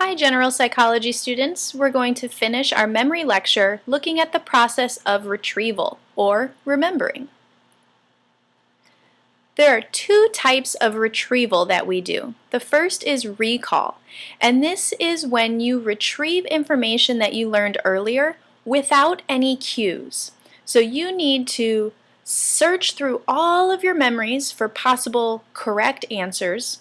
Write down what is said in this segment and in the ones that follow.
Hi, general psychology students. We're going to finish our memory lecture looking at the process of retrieval, or remembering. There are two types of retrieval that we do. The first is recall, and this is when you retrieve information that you learned earlier without any cues. So you need to search through all of your memories for possible correct answers,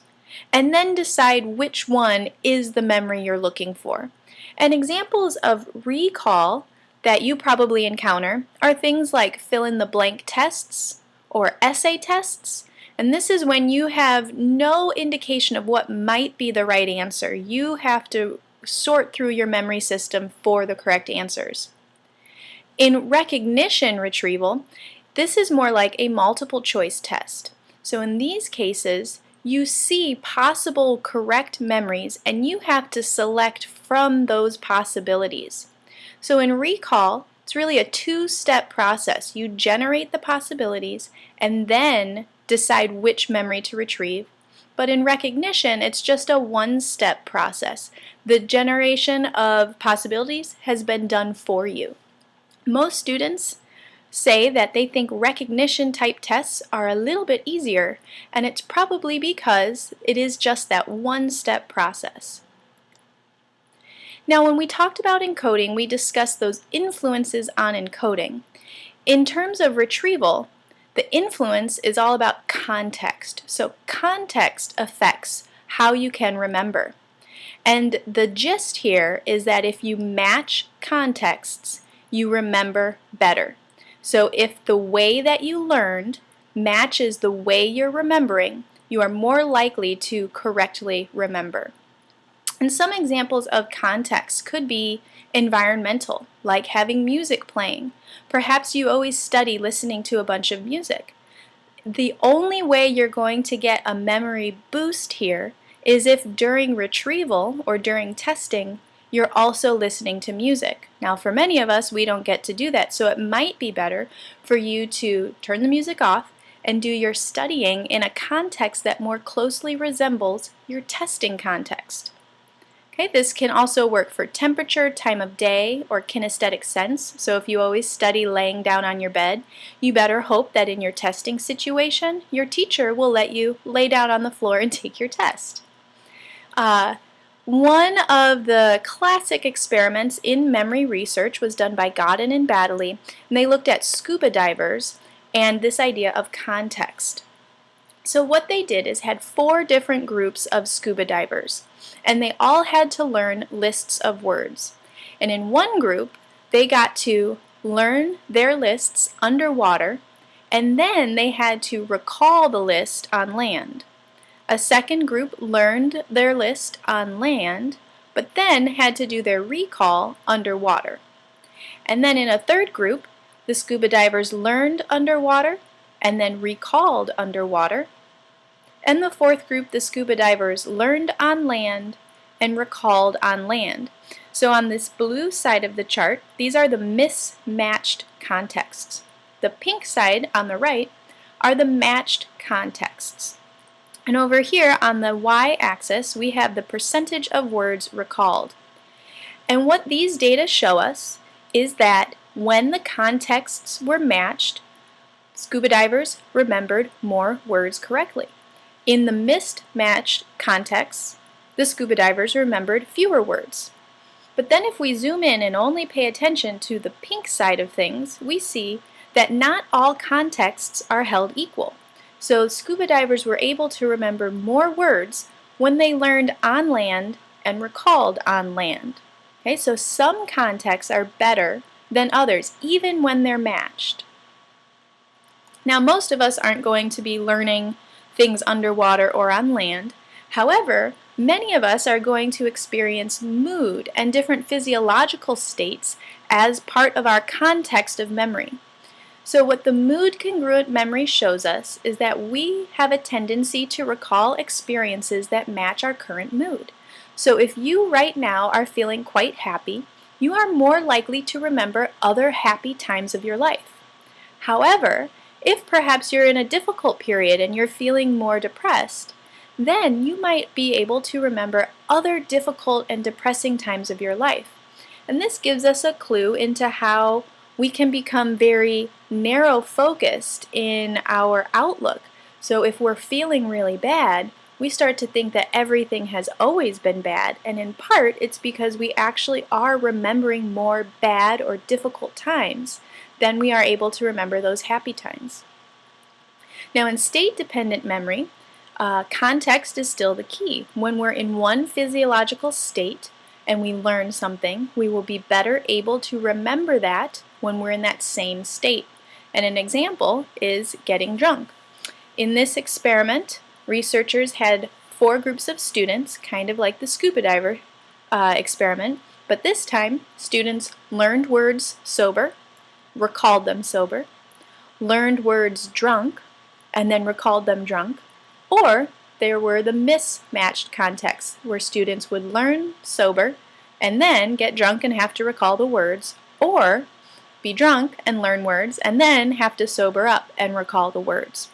and then decide which one is the memory you're looking for. And examples of recall that you probably encounter are things like fill-in-the-blank tests or essay tests. And this is when you have no indication of what might be the right answer. You have to sort through your memory system for the correct answers. In recognition retrieval, this is more like a multiple choice test. So in these cases, you see possible correct memories and you have to select from those possibilities. So in recall, it's really a two-step process. You generate the possibilities and then decide which memory to retrieve. But in recognition, it's just a one-step process. The generation of possibilities has been done for you. Most students say that they think recognition type tests are a little bit easier, and it's probably because it is just that one-step process. Now, when we talked about encoding, we discussed those influences on encoding. In terms of retrieval, the influence is all about context. So context affects how you can remember. And the gist here is that if you match contexts, you remember better. So if the way that you learned matches the way you're remembering, you are more likely to correctly remember. And some examples of context could be environmental, like having music playing. Perhaps you always study listening to a bunch of music. The only way you're going to get a memory boost here is if during retrieval or during testing, you're also listening to music. Now for many of us, we don't get to do that, so it might be better for you to turn the music off and do your studying in a context that more closely resembles your testing context. Okay, this can also work for temperature, time of day, or kinesthetic sense. So if you always study laying down on your bed, you better hope that in your testing situation, your teacher will let you lay down on the floor and take your test. One of the classic experiments in memory research was done by Godin and Baddeley, and they looked at scuba divers and this idea of context. So what they did is had 4 different groups of scuba divers, and they all had to learn lists of words. And in one group, they got to learn their lists underwater, and then they had to recall the list on land. A second group learned their list on land, but then had to do their recall underwater. And then in a third group, the scuba divers learned underwater and then recalled underwater. And the fourth group, the scuba divers learned on land and recalled on land. So on this blue side of the chart, these are the mismatched contexts. The pink side on the right are the matched contexts. And over here on the y-axis, we have the percentage of words recalled. And what these data show us is that when the contexts were matched, scuba divers remembered more words correctly. In the mismatched contexts, the scuba divers remembered fewer words. But then if we zoom in and only pay attention to the pink side of things, we see that not all contexts are held equal. So scuba divers were able to remember more words when they learned on land and recalled on land. Okay, so some contexts are better than others, even when they're matched. Now most of us aren't going to be learning things underwater or on land. However, many of us are going to experience mood and different physiological states as part of our context of memory. So what the mood congruent memory shows us is that we have a tendency to recall experiences that match our current mood. So if you right now are feeling quite happy, you are more likely to remember other happy times of your life. However, if perhaps you're in a difficult period and you're feeling more depressed, then you might be able to remember other difficult and depressing times of your life. And this gives us a clue into how we can become very narrow focused in our outlook. So if we're feeling really bad, we start to think that everything has always been bad, and in part it's because we actually are remembering more bad or difficult times than we are able to remember those happy times. Now in state-dependent memory, context is still the key. When we're in one physiological state and we learn something, we will be better able to remember that when we're in that same state. And an example is getting drunk. In this experiment, researchers had 4 groups of students, kind of like the scuba diver experiment, but this time students learned words sober, recalled them sober, learned words drunk, and then recalled them drunk, or there were the mismatched contexts where students would learn sober and then get drunk and have to recall the words, or be drunk and learn words and then have to sober up and recall the words.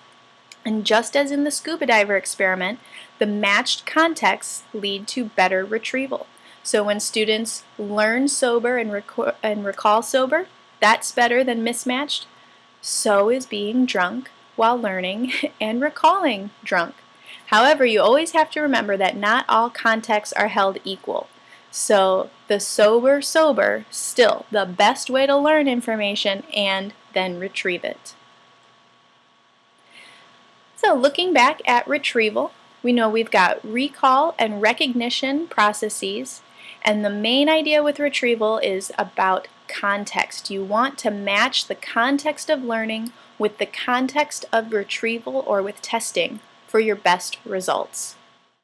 And just as in the scuba diver experiment, the matched contexts lead to better retrieval. So when students learn sober and recall sober, that's better than mismatched. So is being drunk while learning and recalling drunk. However, you always have to remember that not all contexts are held equal. So the sober, still the best way to learn information and then retrieve it. So looking back at retrieval, we know we've got recall and recognition processes, and the main idea with retrieval is about context. You want to match the context of learning with the context of retrieval or with testing for your best results.